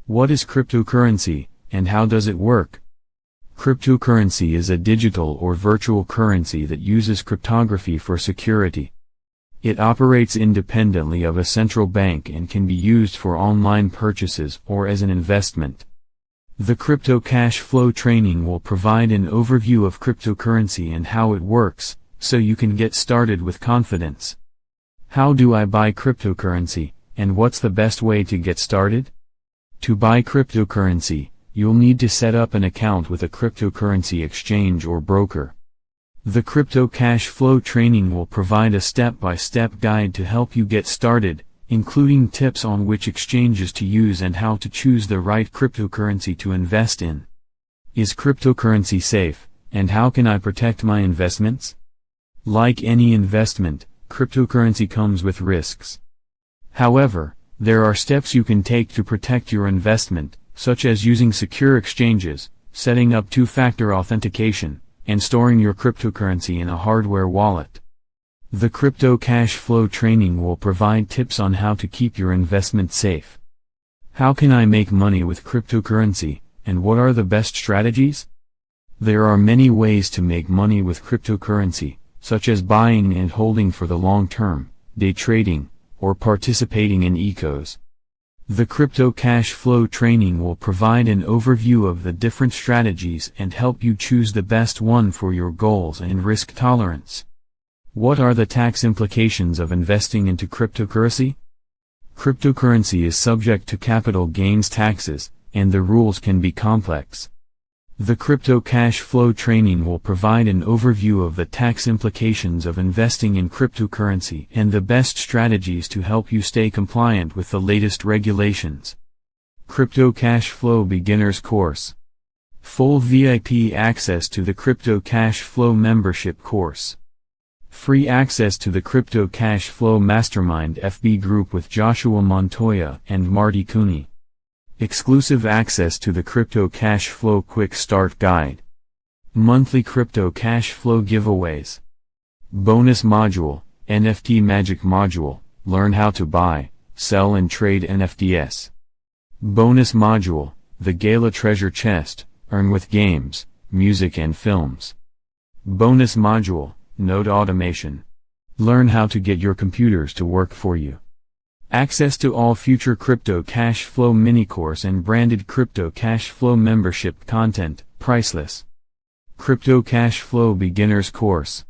What is cryptocurrency, and how does it work? Cryptocurrency is a digital or virtual currency that uses cryptography for security. It operates independently of a central bank and can be used for online purchases or as an investment. The Crypto Cash Flow training will provide an overview of cryptocurrency and how it works, so you can get started with confidence. How do I buy cryptocurrency, and what's the best way to get started? To buy cryptocurrency, you'll need to set up an account with a cryptocurrency exchange or broker. The Crypto Cash Flow training will provide a step-by-step guide to help you get started, including tips on which exchanges to use and how to choose the right cryptocurrency to invest in. Is cryptocurrency safe, and how can I protect my investments? Like any investment, cryptocurrency comes with risks. However, there are steps you can take to protect your investment, such as using secure exchanges, setting up two-factor authentication, and storing your cryptocurrency in a hardware wallet. The Crypto Cash Flow training will provide tips on how to keep your investment safe. How can I make money with cryptocurrency, and what are the best strategies? There are many ways to make money with cryptocurrency, such as buying and holding for the long term, day trading, or participating in ECOs. The Crypto Cash Flow training will provide an overview of the different strategies and help you choose the best one for your goals and risk tolerance. What are the tax implications of investing into cryptocurrency? Cryptocurrency is subject to capital gains taxes, and the rules can be complex. The Crypto Cash Flow training will provide an overview of the tax implications of investing in cryptocurrency and the best strategies to help you stay compliant with the latest regulations. Crypto Cash Flow Beginners Course. Full VIP access to the Crypto Cash Flow membership course. Free access to the Crypto Cash Flow Mastermind FB group with Joshua Montoya and Marty Cooney. Exclusive access to the Crypto Cash Flow Quick Start Guide. Monthly Crypto Cash Flow giveaways. Bonus module, NFT Magic module, learn how to buy, sell and trade NFTs. Bonus module, the Gala Treasure Chest, earn with games, music and films. Bonus module, Node Automation. Learn how to get your computers to work for you. Access to all future Crypto Cash Flow mini-course and branded Crypto Cash Flow membership content, priceless. Crypto Cash Flow Beginners Course.